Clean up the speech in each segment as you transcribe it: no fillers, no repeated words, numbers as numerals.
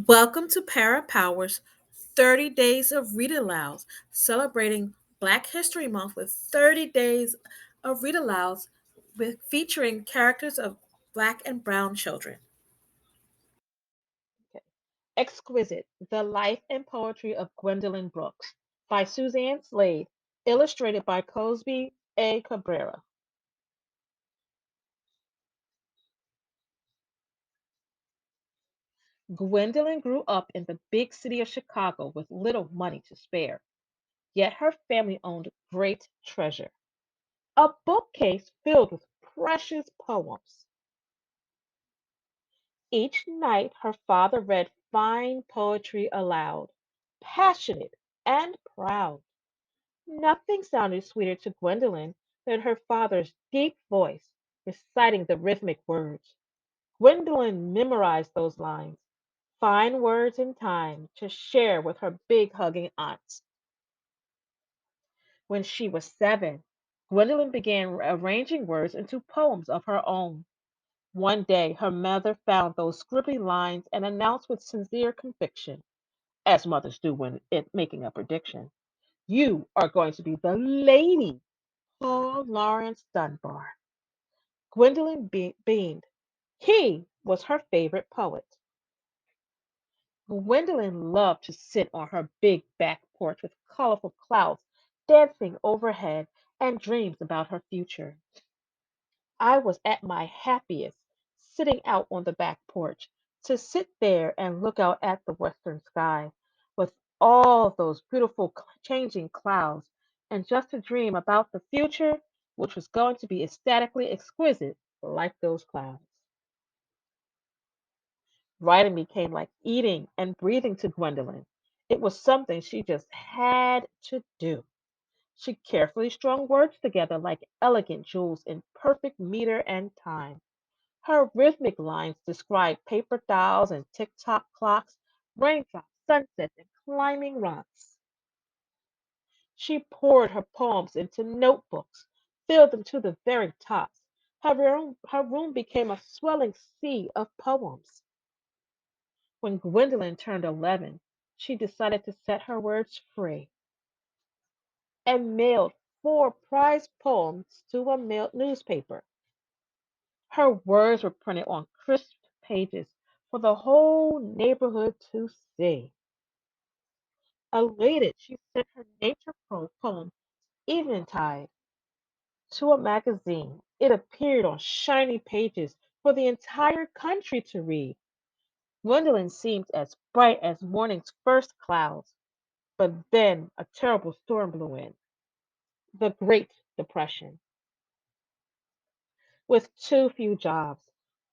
Welcome to Para Power's 30 Days of Read Alouds, celebrating Black History Month with 30 days of read alouds with featuring characters of Black and Brown children. Okay. Exquisite, The Life and Poetry of Gwendolyn Brooks by Suzanne Slade, illustrated by Cosby A. Cabrera. Gwendolyn grew up in the big city of Chicago with little money to spare, yet her family owned great treasure, a bookcase filled with precious poems. Each night her father read fine poetry aloud, passionate and proud. Nothing sounded sweeter to Gwendolen than her father's deep voice reciting the rhythmic words. Gwendolen memorized those lines, fine words in time to share with her big hugging aunts. When she was 7, Gwendolen began arranging words into poems of her own. One day, her mother found those scribbly lines and announced with sincere conviction, as mothers do when making a prediction, "You are going to be the lady Paul Laurence Dunbar." Gwendolyn beamed. He was her favorite poet. Gwendolyn loved to sit on her big back porch with colorful clouds dancing overhead and dreams about her future. I was at my happiest sitting out on the back porch, to sit there and look out at the western sky with all those beautiful changing clouds, and just to dream about the future, which was going to be ecstatically exquisite like those clouds. Writing became like eating and breathing to Gwendolyn. It was something she just had to do. She carefully strung words together like elegant jewels in perfect meter and time. Her rhythmic lines described paper dolls and tick-tock clocks, raindrops, sunsets, and climbing rocks. She poured her poems into notebooks, filled them to the very tops. Her room became a swelling sea of poems. When Gwendolyn turned 11, she decided to set her words free and mailed 4 prize poems to a newspaper. Her words were printed on crisp pages for the whole neighborhood to see. Elated, she sent her nature poem, Eventide, to a magazine. It appeared on shiny pages for the entire country to read. Gwendolyn seemed as bright as morning's first clouds, but then a terrible storm blew in, the Great Depression. With too few jobs,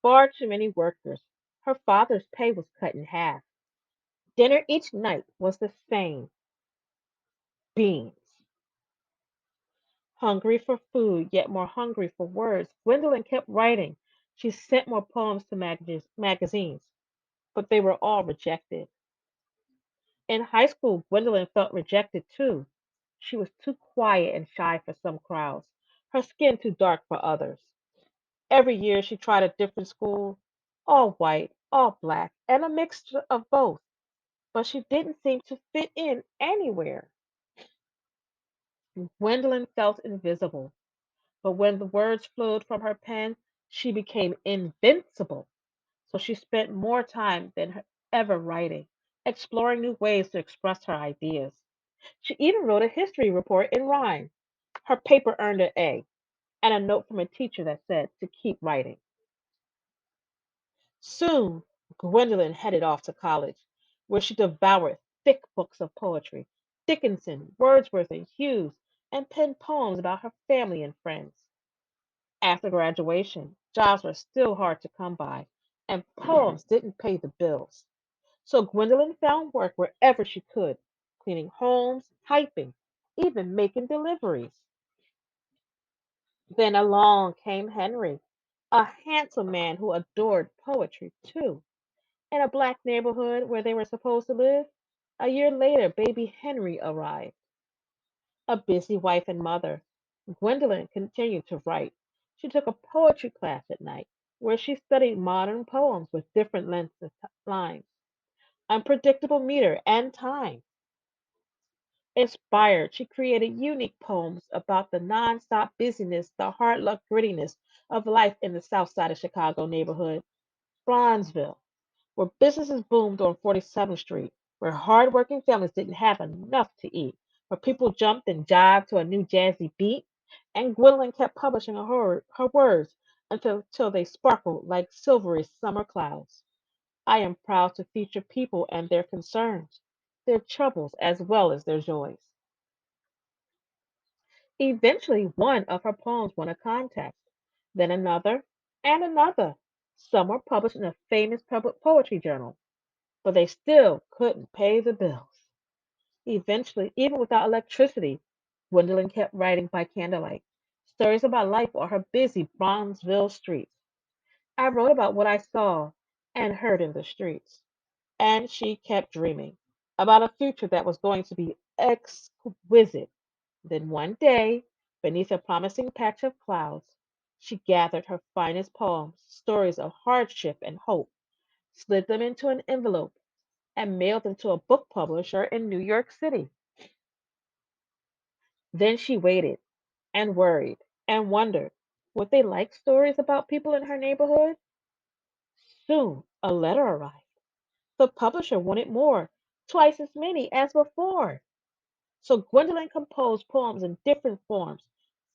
far too many workers, her father's pay was cut in half. Dinner each night was the same, beans. Hungry for food, yet more hungry for words, Gwendolyn kept writing. She sent more poems to magazines, but they were all rejected. In high school, Gwendolyn felt rejected too. She was too quiet and shy for some crowds, her skin too dark for others. Every year she tried a different school, all white, all black, and a mixture of both, but she didn't seem to fit in anywhere. Gwendolyn felt invisible, but when the words flowed from her pen, she became invincible. So she spent more time than ever writing, exploring new ways to express her ideas. She even wrote a history report in rhyme. Her paper earned an A, and a note from a teacher that said to keep writing. Soon, Gwendolyn headed off to college, where she devoured thick books of poetry, Dickinson, Wordsworth, and Hughes, and penned poems about her family and friends. After graduation, jobs were still hard to come by, and poems didn't pay the bills. So Gwendolyn found work wherever she could, cleaning homes, typing, even making deliveries. Then along came Henry, a handsome man who adored poetry too. In a black neighborhood where they were supposed to live, a year later, baby Henry arrived. A busy wife and mother, Gwendolyn continued to write. She took a poetry class at night where she studied modern poems with different lengths of lines. unpredictable meter and time. Inspired, she created unique poems about the nonstop busyness, the hard luck grittiness of life in the south side of Chicago neighborhood, Bronzeville, where businesses boomed on 47th Street, where hardworking families didn't have enough to eat, where people jumped and jived to a new jazzy beat, and Gwendolyn kept publishing her words until they sparkled like silvery summer clouds. I am proud to feature people and their concerns, their troubles as well as their joys. Eventually, one of her poems won a contest, then another and another. Some were published in a famous public poetry journal, but they still couldn't pay the bills. Eventually, even without electricity, Gwendolyn kept writing by candlelight, stories about life on her busy Bronzeville streets. I wrote about what I saw and heard in the streets, and she kept dreaming about a future that was going to be exquisite. Then one day, beneath a promising patch of clouds, she gathered her finest poems, stories of hardship and hope, slid them into an envelope, and mailed them to a book publisher in New York City. Then she waited and worried and wondered, would they like stories about people in her neighborhood? Soon a letter arrived. The publisher wanted more, twice as many as before. So Gwendolyn composed poems in different forms,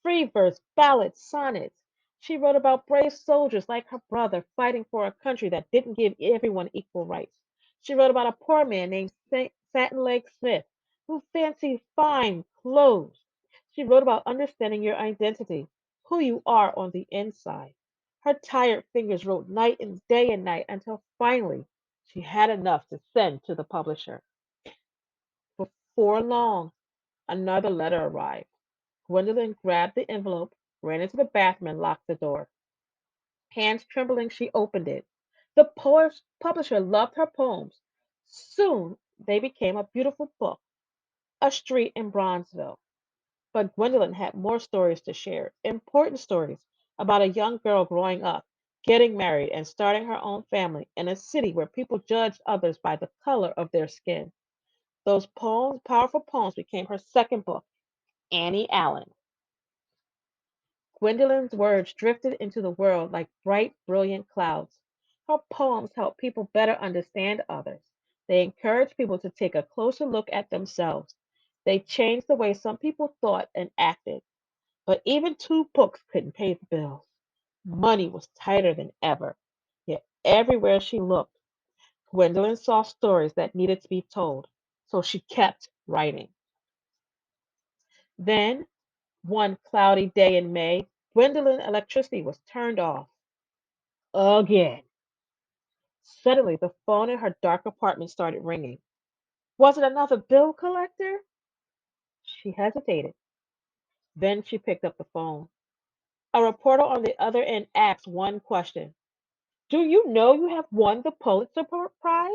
free verse, ballads, sonnets. She wrote about brave soldiers like her brother fighting for a country that didn't give everyone equal rights. She wrote about a poor man named Satin Leg Smith who fancied fine clothes. She wrote about understanding your identity, who you are on the inside. Her tired fingers wrote night and day and night until finally she had enough to send to the publisher. Before long, another letter arrived. Gwendolyn grabbed the envelope, ran into the bathroom, and locked the door. Hands trembling, she opened it. The publisher loved her poems. Soon they became a beautiful book, A Street in Bronzeville. But Gwendolyn had more stories to share, important stories about a young girl growing up, getting married, and starting her own family in a city where people judged others by the color of their skin. Those poems, powerful poems, became her second book, Annie Allen. Gwendolyn's words drifted into the world like bright, brilliant clouds. Her poems help people better understand others. They encourage people to take a closer look at themselves. They changed the way some people thought and acted. But even two books couldn't pay the bills. Money was tighter than ever. Yet everywhere she looked, Gwendolyn saw stories that needed to be told. So she kept writing. Then, one cloudy day in May, Gwendolyn electricity was turned off again. Suddenly, the phone in her dark apartment started ringing. Was it another bill collector? She hesitated. Then she picked up the phone. A reporter on the other end asked one question. Do you know you have won the Pulitzer Prize?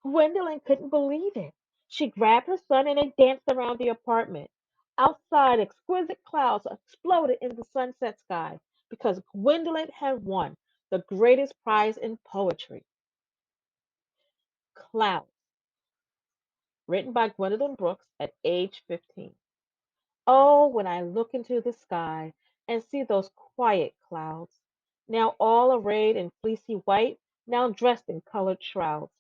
Gwendolyn couldn't believe it. She grabbed her son and they danced around the apartment. Outside, exquisite clouds exploded in the sunset sky because Gwendolyn had won the greatest prize in poetry. Clouds, written by Gwendolyn Brooks at age 15. Oh, when I look into the sky and see those quiet clouds, now all arrayed in fleecy white, now dressed in colored shrouds,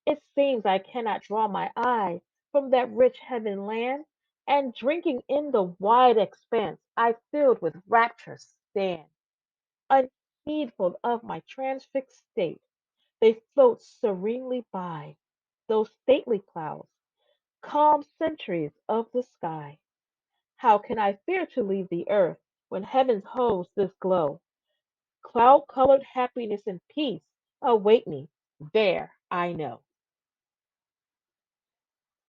it seems I cannot draw my eye from that rich heaven land, and drinking in the wide expanse, I filled with rapture stand, unheedful of my transfixed state. They float serenely by, those stately clouds, calm sentries of the sky. How can I fear to leave the earth when heaven holds this glow? Cloud colored happiness and peace await me there, I know.